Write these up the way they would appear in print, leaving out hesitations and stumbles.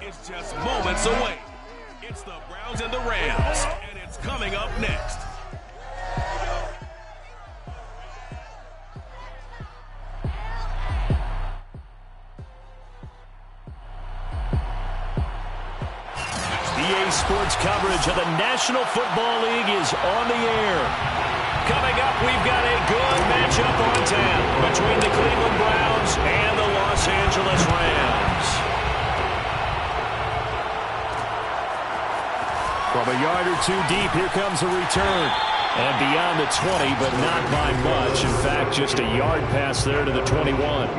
It's just moments away. It's the Browns and the Rams, and it's coming up next. EA Sports coverage of the National Football League is on the air. Coming up, we've got a good matchup on tap between the Cleveland Browns and the Los Angeles Rams. From a yard or two deep, here comes a return. And beyond the 20, but not by much. In fact, just a yard pass there to the 21.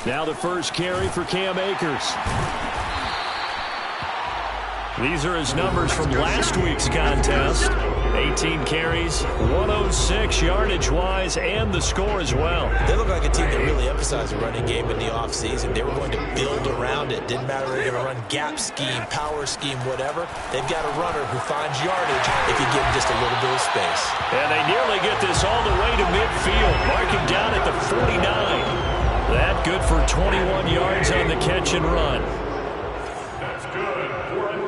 Now the first carry for Cam Akers. These are his numbers from last week's contest. 18 carries, 106 yardage-wise, and the score as well. They look like a team that really emphasized the running game in the offseason. They were going to build around it. Didn't matter if they're going to run gap scheme, power scheme, whatever. They've got a runner who finds yardage if you give him just a little bit of space. And they nearly get this all the way to midfield, marking down at the 49. That good for 21 yards on the catch and run. That's good for an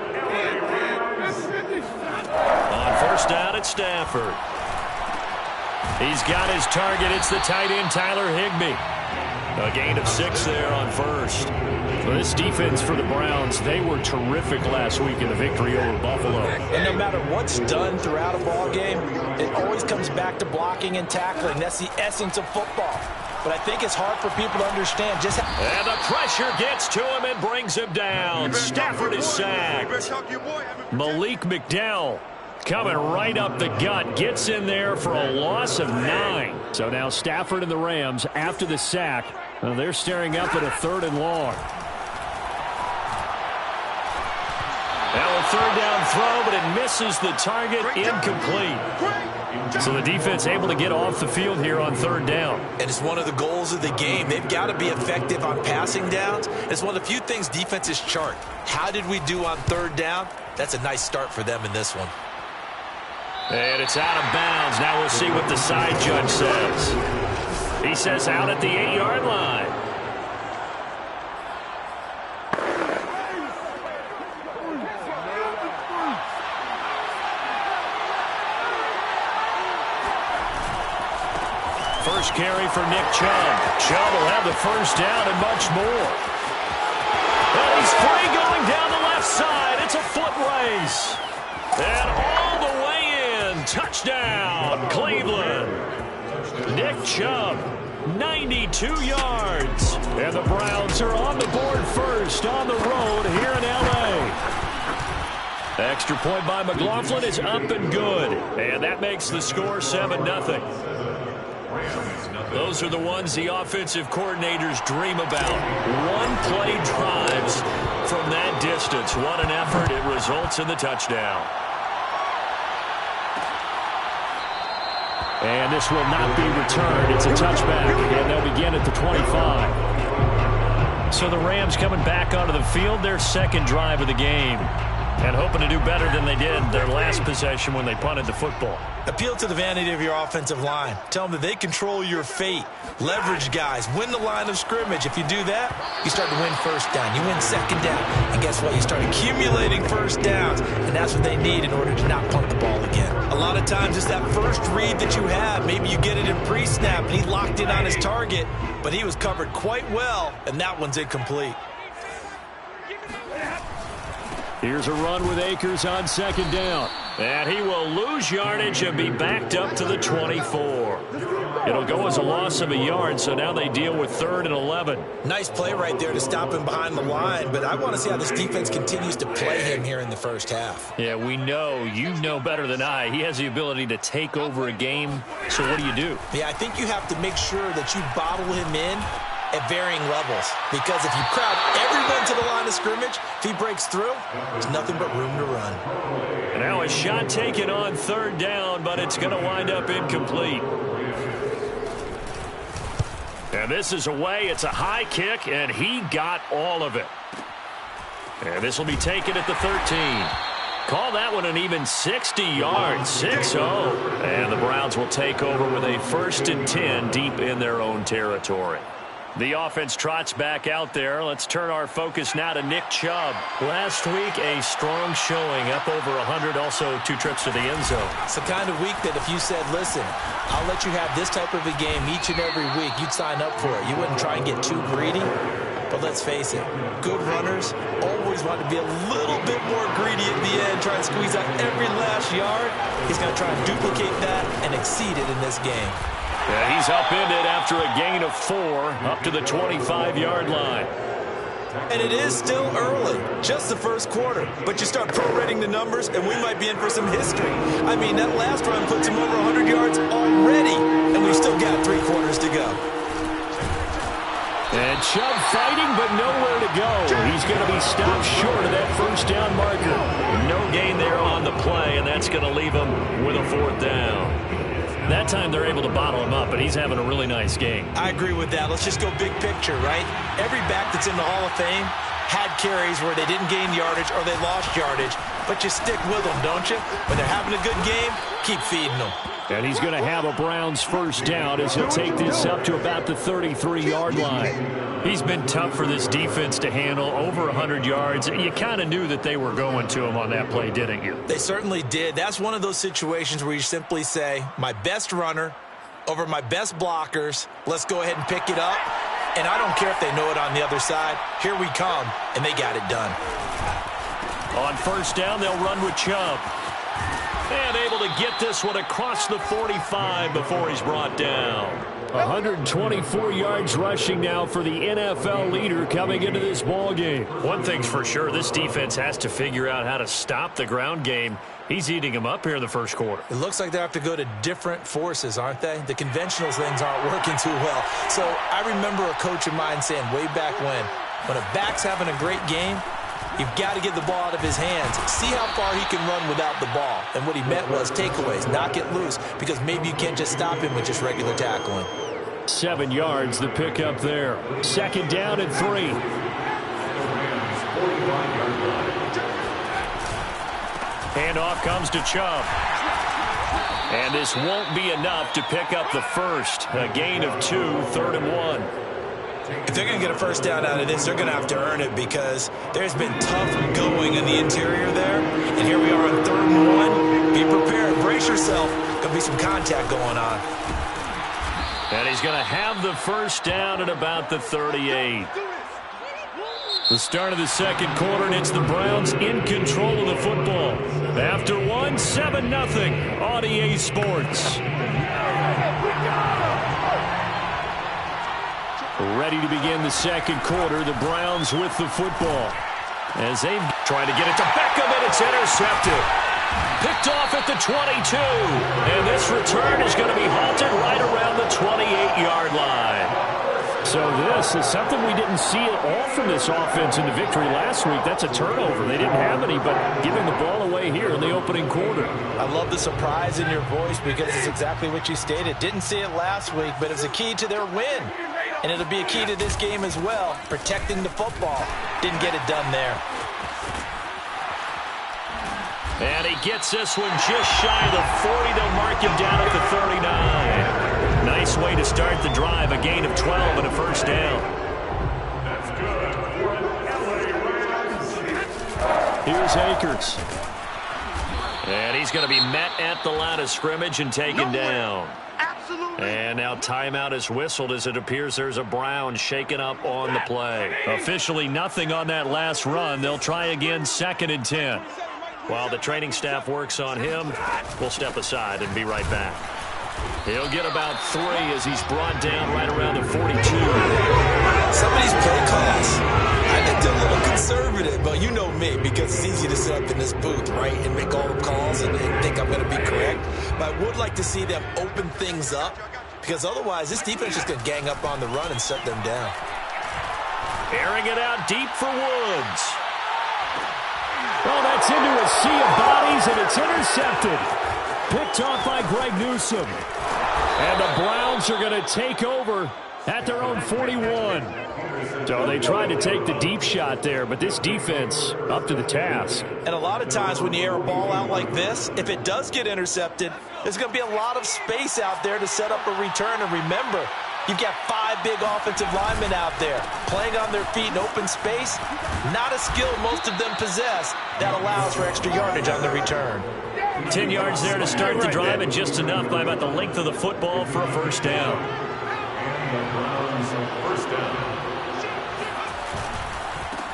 on first down at Stafford. He's got his target. It's the tight end, Tyler Higbee. A gain of 6 there on first. Well, this defense for the Browns, they were terrific last week in the victory over Buffalo. And no matter what's done throughout a ball game, it always comes back to blocking and tackling. That's the essence of football. But I think it's hard for people to understand just how... And the pressure gets to him and brings him down. Stafford is sacked. Malik McDowell coming right up the gut. Gets in there for a loss of 9. So now Stafford and the Rams, after the sack, they're staring up at a 3rd and long. Now a 3rd down throw, but it misses the target. Incomplete. So the defense able to get off the field here on 3rd down. And it's one of the goals of the game. They've got to be effective on passing downs. It's one of the few things defenses chart. How did we do on 3rd down? That's a nice start for them in this one. And it's out of bounds. Now we'll see what the side judge says. He says out at the 8-yard line. First carry for Nick Chubb. Chubb will have the first down and much more. And he's free going down the left side. It's a foot race. And all the way in. Touchdown, Cleveland. Nick Chubb, 92 yards. And the Browns are on the board first on the road here in L.A. Extra point by McLaughlin is up and good. And that makes the score 7-0. Those are the ones the offensive coordinators dream about. One-play drives from that distance. What an effort. It results in the touchdown. And this will not be returned. It's a touchback, and they'll begin at the 25. So the Rams coming back onto the field, their second drive of the game, and hoping to do better than they did their last possession when they punted the football. Appeal to the vanity of your offensive line. Tell them that they control your fate. Leverage guys. Win the line of scrimmage. If you do that, you start to win first down. You win second down. And guess what? You start accumulating first downs. And that's what they need in order to not punt the ball again. A lot of times it's that first read that you have. Maybe you get it in pre-snap and he locked in on his target. But he was covered quite well. And that one's incomplete. Here's a run with Akers on second down. And he will lose yardage and be backed up to the 24. It'll go as a loss of a yard, so now they deal with 3rd and 11. Nice play right there to stop him behind the line, but I want to see how this defense continues to play him here in the first half. Yeah, we know. You know better than I. He has the ability to take over a game, so what do? Yeah, I think you have to make sure that you bottle him in at varying levels, because if you crowd everyone to the line of scrimmage, if he breaks through, there's nothing but room to run. And now a shot taken on 3rd down, but it's going to wind up incomplete. And this is away. It's a high kick, and he got all of it. And this will be taken at the 13. Call that one an even 60 yards, 6-0. And the Browns will take over with a 1st and 10 deep in their own territory. The offense trots back out there. Let's turn our focus now to Nick Chubb. Last week, a strong showing, up over 100, also 2 trips to the end zone. It's the kind of week that if you said, listen, I'll let you have this type of a game each and every week, you'd sign up for it. You wouldn't try and get too greedy. But let's face it, good runners always want to be a little bit more greedy at the end, try and squeeze out every last yard. He's going to try and duplicate that and exceed it in this game. Yeah, he's upended after a gain of 4 up to the 25-yard line. And it is still early, just the first quarter. But you start prorating the numbers, and we might be in for some history. I mean, that last run puts him over 100 yards already, and we've still got 3 quarters to go. And Chubb fighting, but nowhere to go. He's going to be stopped short of that first down marker. No gain there on the play, and that's going to leave him with a 4th down. That time they're able to bottle him up, but he's having a really nice game. I agree with that. Let's just go big picture, right? Every back that's in the Hall of Fame had carries where they didn't gain yardage or they lost yardage, but you stick with them, don't you? When they're having a good game, keep feeding them. And he's going to have a Browns 1st down as he'll take this up to about the 33-yard line. He's been tough for this defense to handle, over 100 yards. You kind of knew that they were going to him on that play, didn't you? They certainly did. That's one of those situations where you simply say, my best runner over my best blockers, let's go ahead and pick it up. And I don't care if they know it on the other side. Here we come, and they got it done. On 1st down, they'll run with Chubb. And able to get this one across the 45 before he's brought down. 124 yards rushing now for the NFL leader coming into this ball game. One thing's for sure, this defense has to figure out how to stop the ground game. He's eating him up here in the first quarter. It looks like they have to go to different forces, aren't they? The conventional things aren't working too well. So I remember a coach of mine saying way back when a back's having a great game, you've got to get the ball out of his hands. See how far he can run without the ball. And what he meant was takeaways, knock it loose, because maybe you can't just stop him with just regular tackling. 7 yards, the pickup there. 2nd down and 3. Handoff comes to Chubb. And this won't be enough to pick up the first. A gain of 2, 3rd and 1. If they're going to get a 1st down out of this, they're going to have to earn it because there's been tough going in the interior there. And here we are on 3rd and 1. Be prepared. Brace yourself. Going to be some contact going on. And he's going to have the 1st down at about the 38. The start of the 2nd quarter, and it's the Browns in control of the football. After 1, 7-0 on EA Sports. Ready to begin the 2nd quarter. The Browns with the football. As they've tried to get it to Beckham, and it's intercepted. Picked off at the 22. And this return is going to be halted right around the 28-yard line. So this is something we didn't see at all from this offense in the victory last week. That's a turnover. They didn't have any, but giving the ball away here in the opening quarter. I love the surprise in your voice because it's exactly what you stated. Didn't see it last week, but it's a key to their win. And it'll be a key to this game as well, protecting the football. Didn't get it done there. And he gets this one just shy of the 40. They'll mark him down at the 39. Nice way to start the drive. A gain of 12 and a 1st down. Here's Akers. And he's going to be met at the line of scrimmage and taken down. And now timeout is whistled as it appears there's a Brown shaken up on the play. Officially nothing on that last run. They'll try again 2nd and 10. While the training staff works on him, we'll step aside and be right back. He'll get about 3 as he's brought down right around the 42. Some of these play calls, I think they're a little conservative, but you know me, because it's easy to sit up in this booth, right, and make all the calls and think I'm going to be correct. But I would like to see them open things up, because otherwise this defense is going to gang up on the run and set them down. Airing it out deep for Woods. Oh, that's into a sea of bodies, and it's intercepted. Picked off by Greg Newsome. And the Browns are going to take over at their own 41. So they tried to take the deep shot there, but this defense up to the task. And a lot of times when you air a ball out like this, if it does get intercepted, there's going to be a lot of space out there to set up a return. And remember, you've got 5 big offensive linemen out there playing on their feet in open space. Not a skill most of them possess that allows for extra yardage on the return. 10 yards there to start the drive, and just enough by about the length of the football for a first down.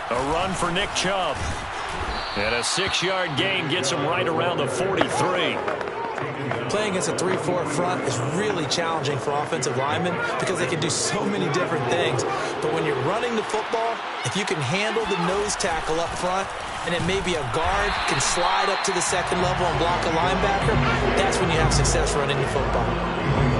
A run for Nick Chubb. And a 6-yard gain gets him right around the 43. Playing against a 3-4 front is really challenging for offensive linemen because they can do so many different things. But when you're running the football, if you can handle the nose tackle up front, and then maybe a guard can slide up to the second level and block a linebacker, that's when you have success running the football.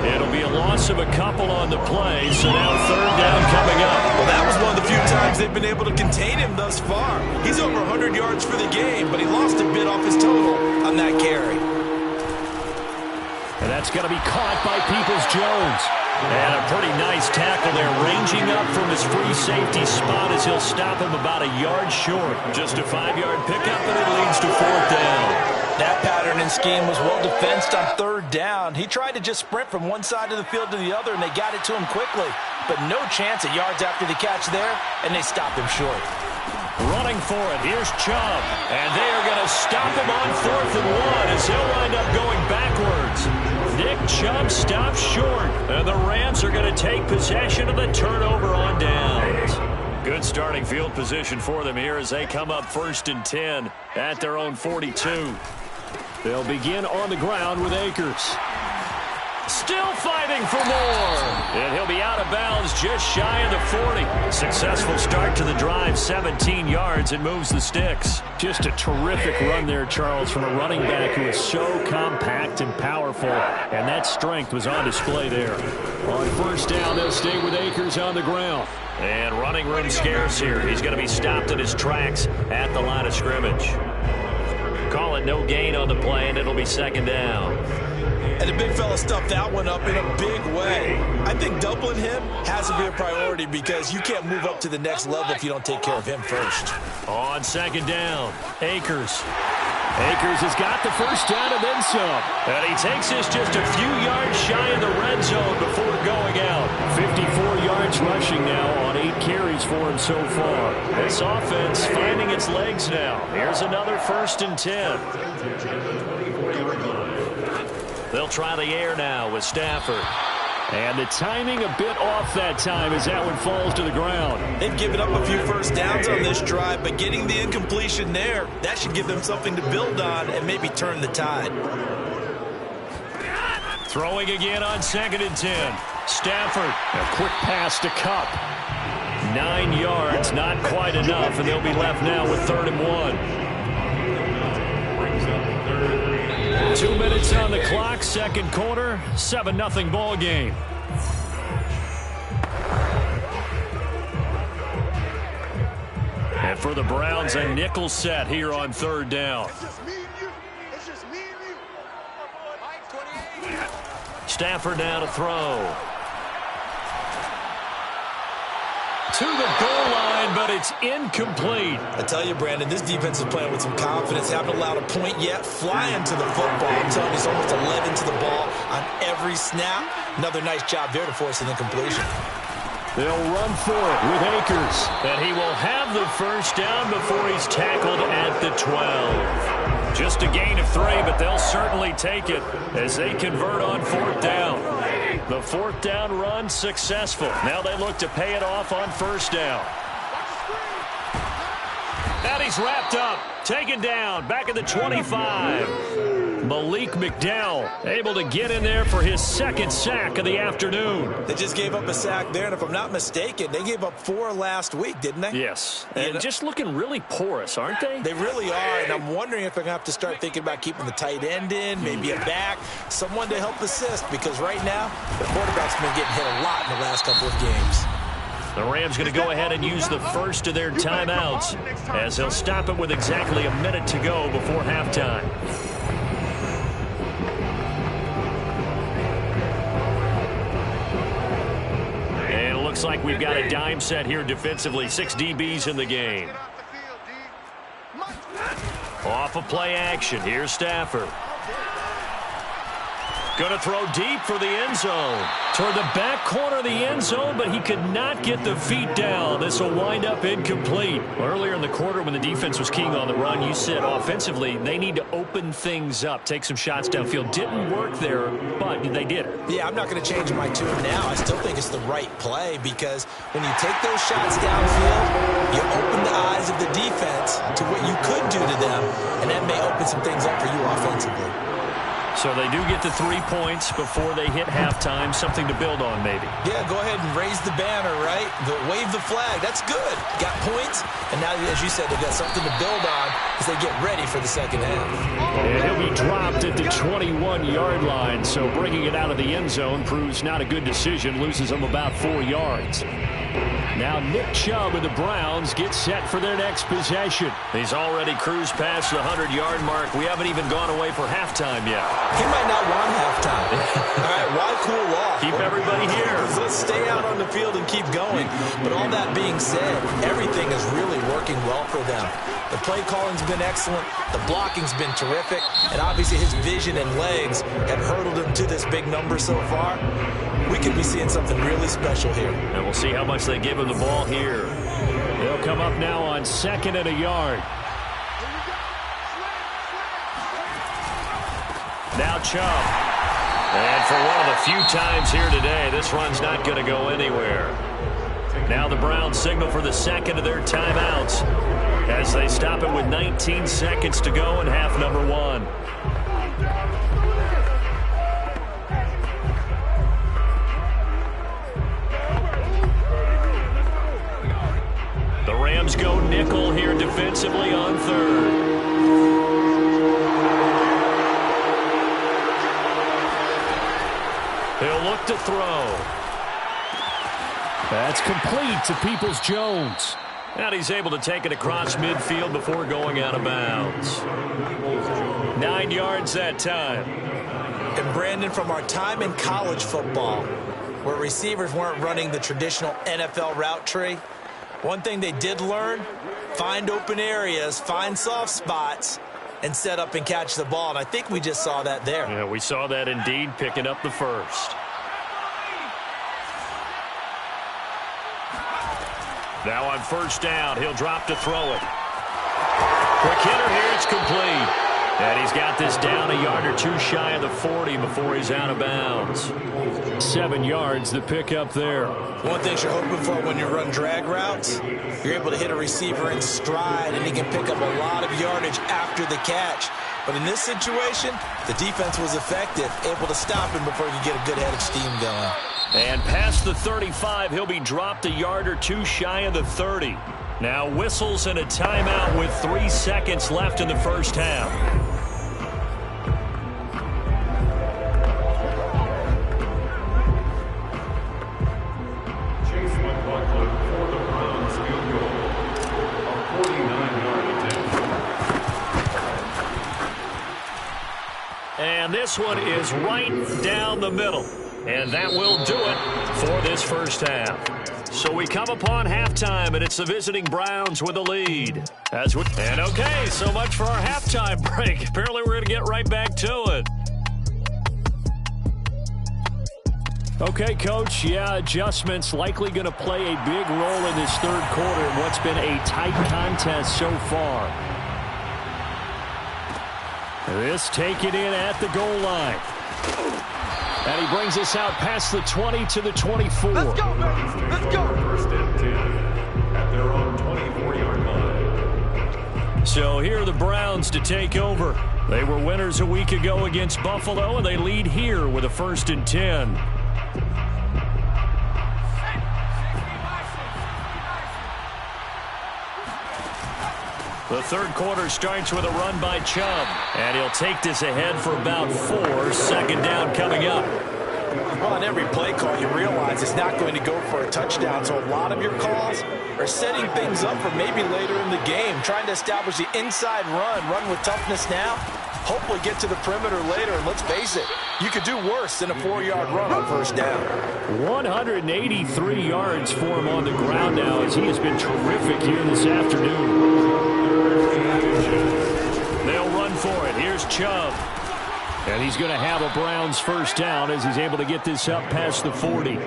It'll be a loss of a couple on the play, so now third down coming up. Well, that was one of the few times they've been able to contain him thus far. He's over 100 yards for the game, but he lost a bit off his total on that carry. And that's going to be caught by Peoples-Jones. And a pretty nice tackle there, ranging up from his free safety spot as he'll stop him about a yard short. Just a 5-yard pickup, and it leads to fourth down. That pattern and scheme was well defensed on third down. He tried to just sprint from one side of the field to the other, and they got it to him quickly. But no chance at yards after the catch there, and they stopped him short. Running for it, here's Chubb. And they are going to stop him on 4th and 1 as he'll wind up going backwards. Nick Chubb stops short, and the Rams are going to take possession of the turnover on downs. Good starting field position for them here as they come up 1st and 10 at their own 42. They'll begin on the ground with Akers. Still fighting for more. And he'll be out of bounds just shy of the 40. Successful start to the drive, 17 yards, and moves the sticks. Just a terrific run there, Charles, from a running back who is so compact and powerful, and that strength was on display there. On first down, they'll stay with Akers on the ground. And running room scarce here. He's going to be stopped in his tracks at the line of scrimmage. Call it no gain on the play, and it'll be second down. And the big fella stuffed that one up in a big way. I think doubling him has to be a priority because you can't move up to the next level if you don't take care of him first. On second down, Akers. Akers has got the first down and then some. And he takes this just a few yards shy of the red zone before going out. 54 yards rushing now on 8 carries for him so far. This offense finding its legs now. Here's another 1st and 10. They'll try the air now with Stafford. And the timing a bit off that time as that one falls to the ground. They've given up a few first downs on this drive, but getting the incompletion there, that should give them something to build on and maybe turn the tide. Throwing again on 2nd and 10. Stafford, a quick pass to Kupp. 9 yards, not quite enough, and they'll be left now with 3rd and 1. 2 minutes on the clock, second quarter, 7-0 ball game. And for the Browns, a nickel set here on 3rd down. Stafford now to throw. To the goal line, but it's incomplete. I tell you, Brandon, this defense is playing with some confidence. Haven't allowed a point yet. Flying to the football. I'm telling you, it's almost 11 to the ball on every snap. Another nice job there to force an incompletion. They'll run for it with Akers. And he will have the first down before he's tackled at the 12. Just a gain of 3, but they'll certainly take it as they convert on 4th down. The 4th down run successful. Now they look to pay it off on 1st down. And he's wrapped up. Taken down. Back at the 25. Malik McDowell able to get in there for his 2nd sack of the afternoon. They just gave up a sack there, and if I'm not mistaken, they gave up 4 last week, didn't they? Yes. And just looking really porous, aren't they? They really are, and I'm wondering if they're going to have to start thinking about keeping the tight end in, maybe a back, someone to help assist, because right now, the quarterback's been getting hit a lot in the last couple of games. The Rams going to go ahead and use the first of their timeouts as they'll stop it with exactly a minute to go before halftime. looks like we've got a dime set here defensively. 6 DBs in the game. Off of play action. Here's Stafford. Going to throw deep for the end zone. Toward the back corner of the end zone, but he could not get the feet down. This will wind up incomplete. Earlier in the quarter when the defense was keying on the run, you said offensively they need to open things up, take some shots downfield. Didn't work there, but they did it. Yeah, I'm not going to change my tune now. I still think it's the right play because when you take those shots downfield, you open the eyes of the defense to what you could do to them, and that may open some things up for you offensively. So they do get the 3 points before they hit halftime. Something to build on, maybe. Yeah, go ahead and raise the banner, right? Wave the flag. That's good. Got points, and now, as you said, they've got something to build on as they get ready for the second half. And he'll be dropped at the 21-yard line, so bringing it out of the end zone proves not a good decision. Loses him about 4 yards. Now Nick Chubb and the Browns get set for their next possession. He's already cruised past the 100-yard mark. We haven't even gone away for halftime yet. He might not want halftime. All right, why cool off? Keep everybody here. Let's stay out on the field and keep going. But all that being said, everything is really working well for them. The play calling's been excellent. The blocking's been terrific. And obviously his vision and legs have hurdled him to this big number so far. We could be seeing something really special here. And we'll see how much they give him the ball here. They'll come up now on 2nd and a yard. Now Chubb. And for one of the few times here today, this run's not going to go anywhere. Now the Browns signal for the second of their timeouts as they stop it with 19 seconds to go in half number 1. The Rams go nickel here defensively on 3rd. He'll look to throw. That's complete to Peoples-Jones. And he's able to take it across midfield before going out of bounds. 9 yards that time. And Brandon, from our time in college football, where receivers weren't running the traditional NFL route tree, one thing they did learn, find open areas, find soft spots, and set up and catch the ball. And I think we just saw that there. Yeah, we saw that indeed, picking up the first. Now on 1st down, he'll drop to throw it. Quick hitter here, it's complete. And he's got this down a yard or 2 shy of the 40 before he's out of bounds. 7 yards, the pickup there. One thing you're hoping for when you run drag routes, you're able to hit a receiver in stride, and he can pick up a lot of yardage after the catch. But in this situation, the defense was effective, able to stop him before he could get a good head of steam going. And past the 35, he'll be dropped a yard or 2 shy of the 30. Now whistles and a timeout with 3 seconds left in the first half. And this one is right down the middle. And that will do it for this first half. So we come upon halftime, and it's the visiting Browns with a lead. And okay, so much for our halftime break. Apparently we're going to get right back to it. Okay, Coach, yeah, adjustments likely going to play a big role in this 3rd quarter in what's been a tight contest so far. This taken in at the goal line. And he brings us out past the 20 to the 24. Let's go, baby. Let's go. 1st and 10 at their own 24-yard line. So here are the Browns to take over. They were winners a week ago against Buffalo, and they lead here with a 1st and 10. The 3rd quarter starts with a run by Chubb, and he'll take this ahead for about 4. 2nd down coming up. Well, on every play call, you realize it's not going to go for a touchdown, so a lot of your calls are setting things up for maybe later in the game, trying to establish the inside run with toughness now, hopefully get to the perimeter later. And let's face it, you could do worse than a 4-yard run on first down. 183 yards for him on the ground now as he has been terrific here this afternoon. They'll run for it. Here's Chubb. And he's going to have a Browns first down as he's able to get this up past the 40.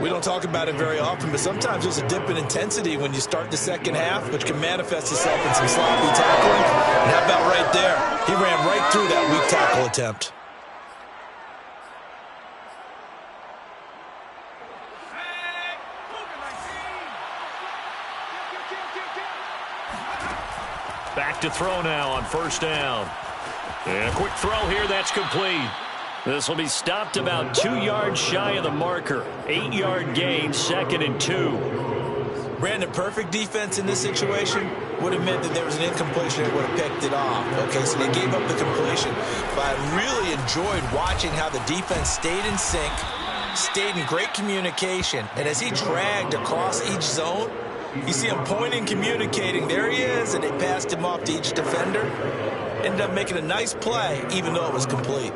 We don't talk about it very often, but sometimes there's a dip in intensity when you start the second half, which can manifest itself in some sloppy tackling. And how about right there? He ran right through that weak tackle attempt. Back to throw now on first down. And a quick throw here, that's complete. This will be stopped about 2 yards shy of the marker. 8-yard gain, 2nd and 2. Brandon, perfect defense in this situation would have meant that there was an incompletion that would have picked it off. Okay, so they gave up the completion. But I really enjoyed watching how the defense stayed in sync, stayed in great communication. And as he dragged across each zone, you see him pointing, communicating. There he is, and they passed him off to each defender. Ended up making a nice play, even though it was complete.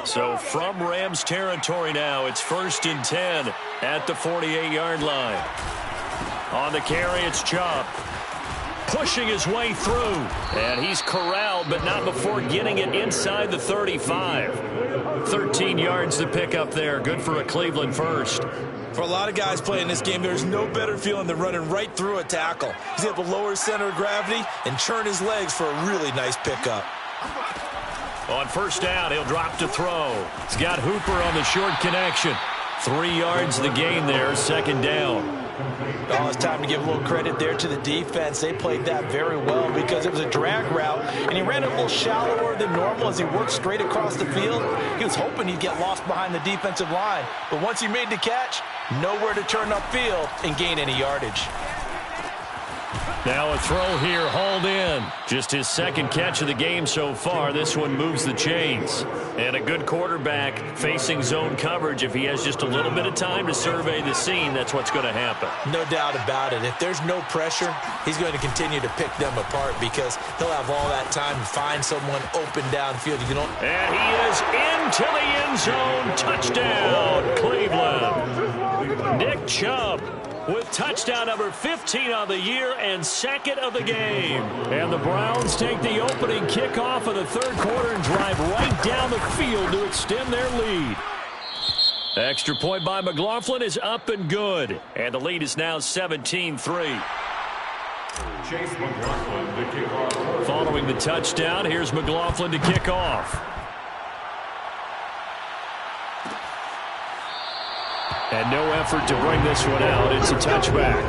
So from Rams territory now, it's 1st and 10 at the 48-yard line. On the carry, it's Chubb. Pushing his way through. And he's corralled, but not before getting it inside the 35. 13 yards to pick up there. Good for a Cleveland first. For a lot of guys playing this game, there's no better feeling than running right through a tackle. He's able to lower his center of gravity and churn his legs for a really nice pickup. On first down, he'll drop to throw. He's got Hooper on the short connection. 3 yards the gain there, 2nd down. Oh, it's time to give a little credit there to the defense. They played that very well because it was a drag route, and he ran it a little shallower than normal as he worked straight across the field. He was hoping he'd get lost behind the defensive line, but once he made the catch, nowhere to turn upfield and gain any yardage. Now a throw here, hauled in. Just his 2nd catch of the game so far. This one moves the chains. And a good quarterback facing zone coverage. If he has just a little bit of time to survey the scene, that's what's going to happen. No doubt about it. If there's no pressure, he's going to continue to pick them apart because he'll have all that time to find someone open downfield. And he is into the end zone. Touchdown, Cleveland. Nick Chubb with touchdown number 15 on the year and 2nd of the game. And the Browns take the opening kickoff of the 3rd quarter and drive right down the field to extend their lead. Extra point by McLaughlin is up and good. And the lead is now 17-3. Chase McLaughlin to kick off. Following the touchdown, here's McLaughlin to kick off. And no effort to bring this one out. It's a touchback.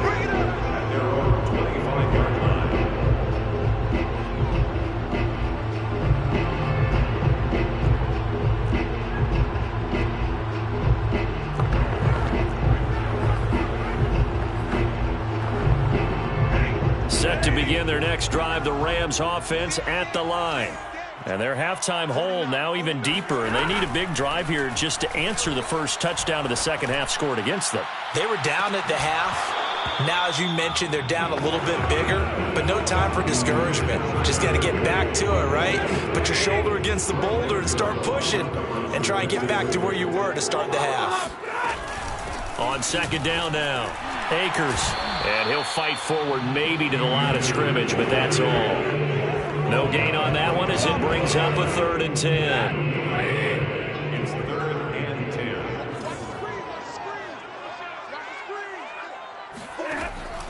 Set to begin their next drive, the Rams offense at the line. And their halftime hole now even deeper, and they need a big drive here just to answer the first touchdown of the second half scored against them. They were down at the half. Now, as you mentioned, they're down a little bit bigger, but no time for discouragement. Just got to get back to it, right? Put your shoulder against the boulder and start pushing and try and get back to where you were to start the half. On 2nd down now, Akers. And he'll fight forward maybe to the line of scrimmage, but that's all. No gain on that one as it brings up a 3rd and 10. It's 3rd and 10.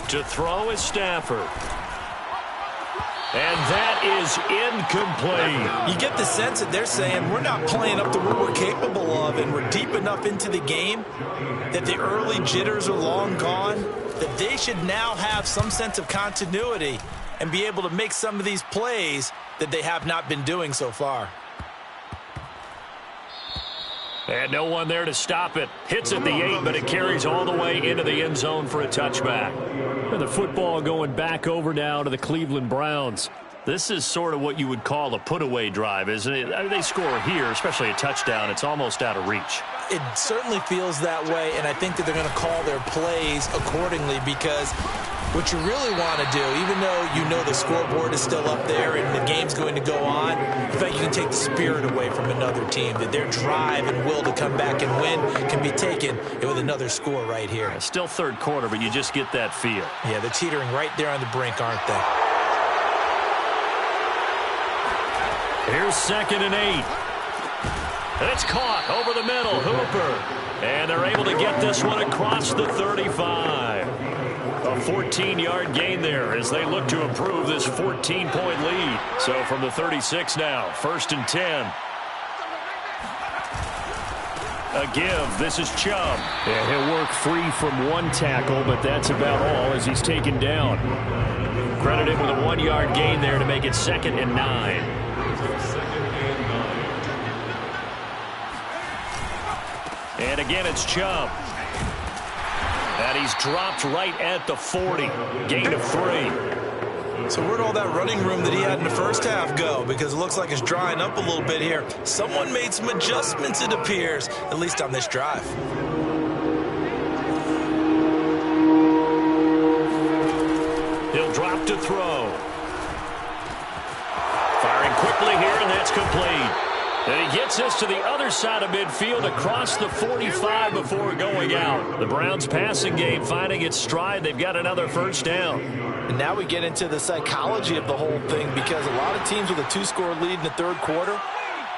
To throw is Stafford. And that is incomplete. You get the sense that they're saying we're not playing up to what we're capable of, and we're deep enough into the game that the early jitters are long gone, that they should now have some sense of continuity and be able to make some of these plays that they have not been doing so far. And no one there to stop it. Hits at the 8, but it carries all the way into the end zone for a touchback. And the football going back over now to the Cleveland Browns. This is sort of what you would call a put-away drive, isn't it? I mean, they score here, especially a touchdown. It's almost out of reach. It certainly feels that way, and I think that they're going to call their plays accordingly because What you really want to do, even though you know the scoreboard is still up there and the game's going to go on, in fact, you can take the spirit away from another team, that their drive and will to come back and win can be taken with another score right here. It's still third quarter, but you just get that feel. Yeah, they're teetering right there on the brink, aren't they? Here's 2nd and 8. And it's caught over the middle. Hooper. And they're able to get this one across the 35. A 14-yard gain there as they look to improve this 14-point lead. So from the 36 now, 1st and 10. A give. This is Chubb. Yeah, he'll work free from one tackle, but that's about all as he's taken down. Credited with a 1-yard gain there to make it 2nd and 9. And again, it's Chubb. And he's dropped right at the 40. Gain of 3. So where'd all that running room that he had in the first half go? Because it looks like it's drying up a little bit here. Someone made some adjustments, it appears, at least on this drive. He'll drop to throw. Firing quickly here, and that's complete. And he gets this to the other side of midfield across the 45 before going out. The Browns passing game finding its stride. They've got another first down. And now we get into the psychology of the whole thing, because a lot of teams with a 2-score lead in the third quarter,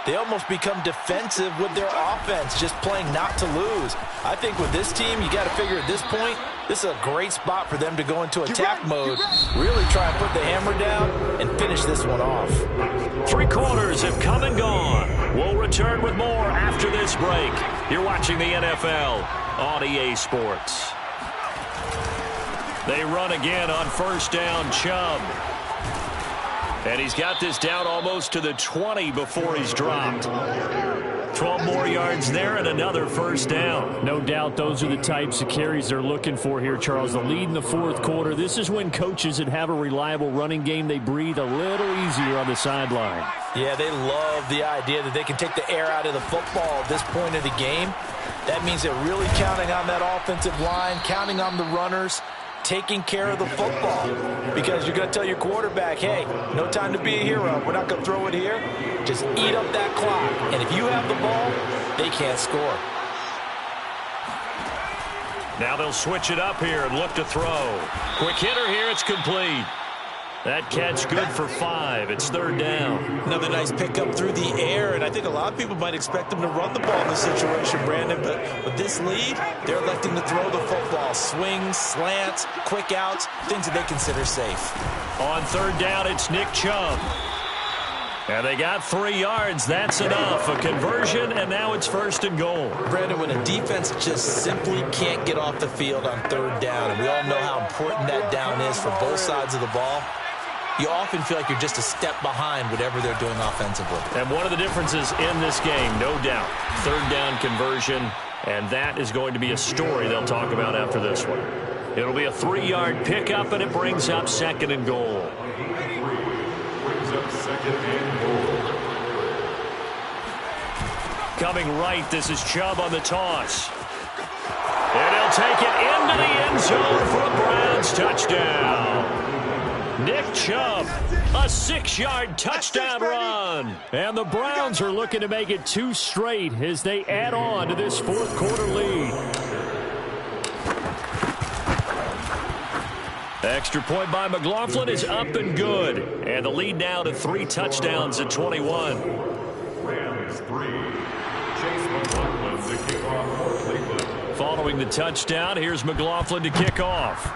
they almost become defensive with their offense, just playing not to lose. I think with this team, you got to figure at this point, this is a great spot for them to go into attack mode, really try and put the hammer down and finish this one off. 3 quarters have come and gone. We'll return with more after this break. You're watching the NFL on EA Sports. They run again on first down. Chubb. And he's got this down almost to the 20 before he's dropped. 12 more yards there and another first down. No doubt those are the types of carries they're looking for here, Charles. The lead in the fourth quarter. This is when coaches that have a reliable running game, they breathe a little easier on the sideline. Yeah, they love the idea that they can take the air out of the football at this point of the game. That means they're really counting on that offensive line, counting on the runners, taking care of the football, because you're going to tell your quarterback, hey, no time to be a hero. We're not going to throw it here. Just eat up that clock. And if you have the ball, they can't score. Now they'll switch it up here and look to throw. Quick hitter here. It's complete. That catch good for 5. It's third down. Another nice pickup through the air, and I think a lot of people might expect them to run the ball in this situation, Brandon, but with this lead, they're electing to throw the football. Swings, slants, quick outs, things that they consider safe. On third down, it's Nick Chubb. And they got 3 yards. That's enough. A conversion, and now it's 1st and goal. Brandon, when a defense just simply can't get off the field on third down, and we all know how important that down is for both sides of the ball, you often feel like you're just a step behind whatever they're doing offensively. And one of the differences in this game, no doubt, third down conversion, and that is going to be a story they'll talk about after this one. It'll be a 3-yard pickup, and it brings up 2nd and goal. Coming right, this is Chubb on the toss. And he'll take it into the end zone for a Browns touchdown. Nick Chubb, a 6-yard touchdown run. And the Browns are looking to make it 2 straight as they add on to this fourth quarter lead. Extra point by McLaughlin is up and good. And the lead now to 3 touchdowns at 21. Rams 3. Chase McLaughlin to kick off for Cleveland. Following the touchdown, here's McLaughlin to kick off.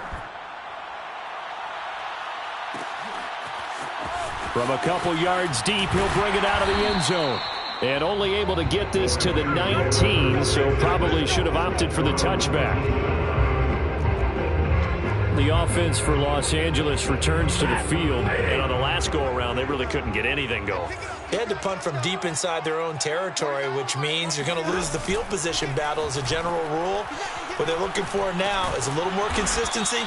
From a couple yards deep, he'll bring it out of the end zone. And only able to get this to the 19, so probably should have opted for the touchback. The offense for Los Angeles returns to the field. And on the last go-around, they really couldn't get anything going. They had to punt from deep inside their own territory, which means you're going to lose the field position battle as a general rule. What they're looking for now is a little more consistency,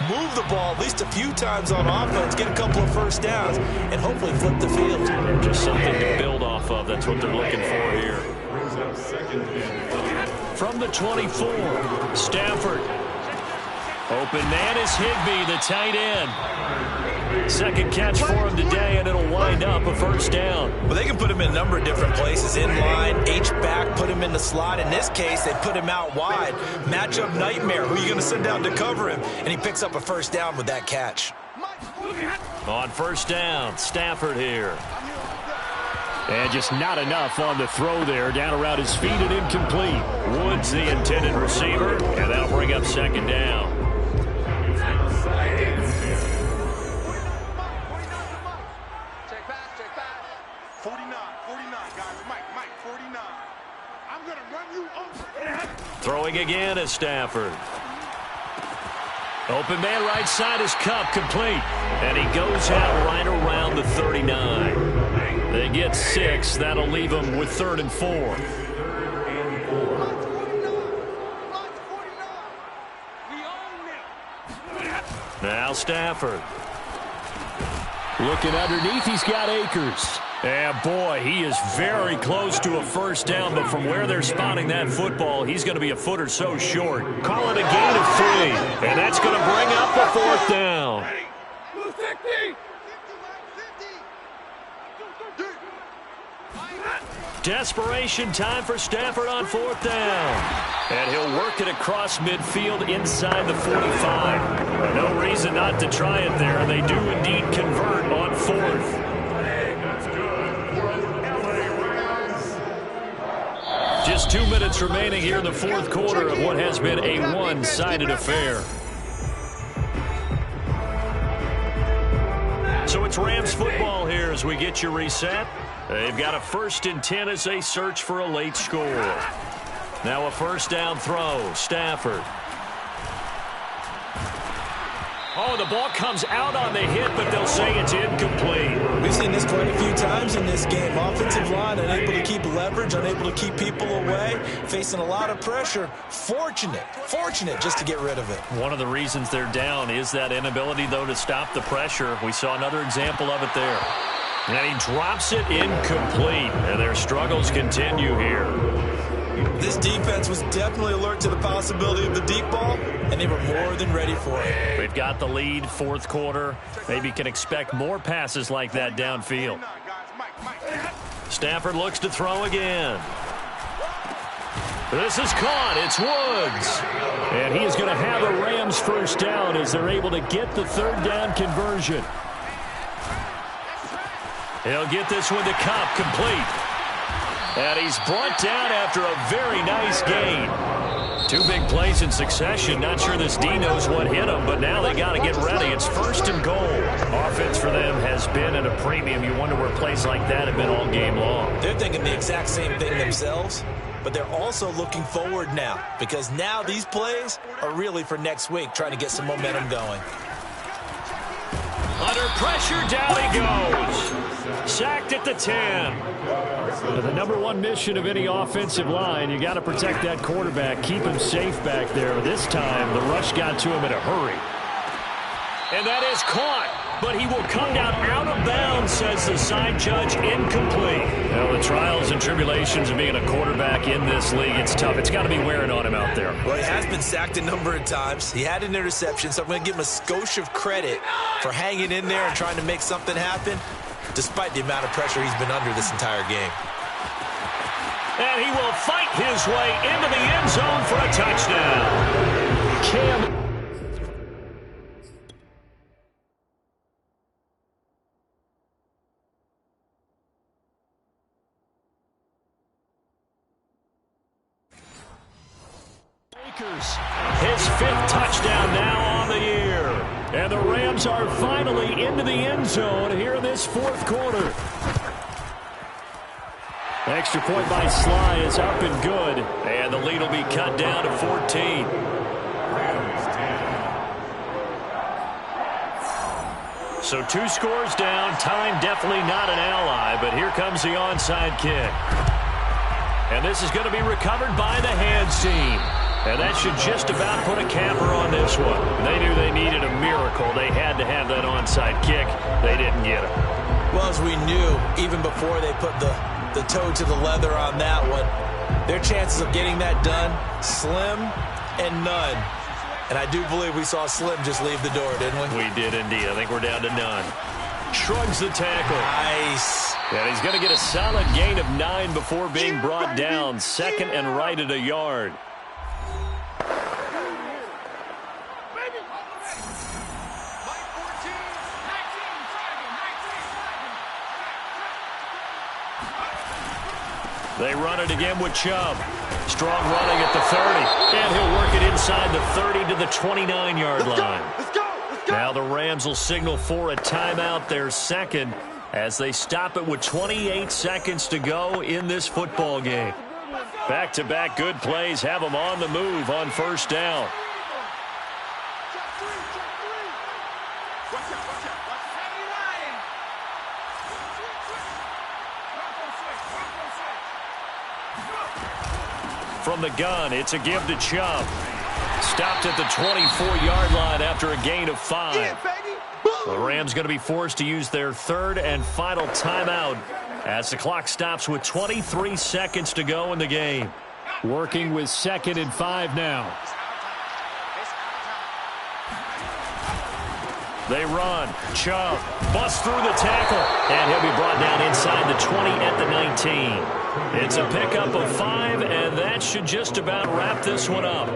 move the ball at least a few times on offense, get a couple of first downs, and hopefully flip the field. Just something to build off of. That's what they're looking for here. From the 24, Stafford. Open man is Higbee, the tight end. Second catch for him today, and it'll wind up a first down. Well, they can put him in a number of different places. In line, H-back, put him in the slot. In this case, they put him out wide. Matchup nightmare. Who are you going to send down to cover him? And he picks up a first down with that catch. On first down, Stafford here. And just not enough on the throw there. Down around his feet and incomplete. Woods the intended receiver, and that'll bring up second down. Check back. 49, guys. Mike, 49. I'm going to run you over. Throwing again is Stafford. Open man right side is Cup, complete. And he goes out right around the 39. They get 6. That'll leave them with 3rd and 4. Now Stafford. Looking underneath, he's got Akers. And boy, he is very close to a first down, but from where they're spotting that football, he's going to be a foot or so short. Call it a gain of 3, and that's going to bring up a 4th down. Desperation time for Stafford on 4th down. And he'll work it across midfield inside the 45. No reason not to try it there. They do indeed convert on 4th. Just 2 minutes remaining here in the 4th quarter of what has been a one-sided affair. So it's Rams football here as we get you reset. They've got a 1st and 10 as they search for a late score. Now a first down throw. Stafford. Oh, the ball comes out on the hit, but they'll say it's incomplete. We've seen this quite a few times in this game. Offensive line unable to keep leverage, unable to keep people away, facing a lot of pressure. Fortunate just to get rid of it. One of the reasons they're down is that inability, though, to stop the pressure. We saw another example of it there. And he drops it incomplete, and their struggles continue here. This defense was definitely alert to the possibility of the deep ball, and they were more than ready for it. We've got the lead, 4th quarter. Maybe can expect more passes like that downfield. Stafford looks to throw again. This is caught. It's Woods. And he is going to have a Rams first down as they're able to get the 3rd down conversion. He'll get this one to Cup, complete. And he's brought down after a very nice gain. 2 big plays in succession. Not sure this D knows what hit him, but now they got to get ready. It's 1st and goal. Offense for them has been at a premium. You wonder where plays like that have been all game long. They're thinking the exact same thing themselves, but they're also looking forward now because now these plays are really for next week, trying to get some momentum going. Under pressure, down he goes. Sacked at the 10. The number 1 mission of any offensive line, you got to protect that quarterback, keep him safe back there. This time, the rush got to him in a hurry. And that is caught, but he will come down out of bounds, says the side judge, incomplete. Well, the trials and tribulations of being a quarterback in this league, it's tough. It's got to be wearing on him out there. Well, he has been sacked a number of times. He had an interception, so I'm going to give him a skosh of credit for hanging in there and trying to make something happen, despite the amount of pressure he's been under this entire game. And he will fight his way into the end zone for a touchdown. Cam. His 5th touchdown now on the year. And the Rams are finally into the end zone here in this 4th quarter. Extra point by Sly is up and good. And the lead will be cut down to 14. So 2 scores down. Time definitely not an ally, but here comes the onside kick. And this is going to be recovered by the hands team. And that should just about put a capper on this one. They knew they needed a miracle. They had to have that onside kick. They didn't get it. Well, as we knew, even before they put the toe to the leather on that one, their chances of getting that done, slim and none. And I do believe we saw Slim just leave the door, didn't we? We did indeed. I think we're down to none. Shrugs the tackle. Nice. And he's going to get a solid gain of 9 before being brought down. Second and right at a yard. They run it again with Chubb. Strong running at the 30. And he'll work it inside the 30 to the 29-yard line. Let's go. Now the Rams will signal for a timeout, their second, as they stop it with 28 seconds to go in this football game. Back-to-back good plays have them on the move on first down. From the gun, it's a give to Chubb. Stopped at the 24-yard line after a gain of 5. The Rams going to be forced to use their third and final timeout as the clock stops with 23 seconds to go in the game. Working with 2nd and 5 now. They run. Chubb busts through the tackle, and he'll be brought down inside the 20 at the 19. It's a pickup of 5, and that should just about wrap this one up.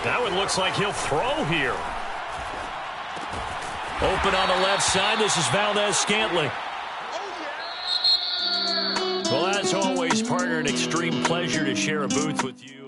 Now it looks like he'll throw here. Open on the left side. This is Valdez-Scantling. Well, as always, partner, an extreme pleasure to share a booth with you.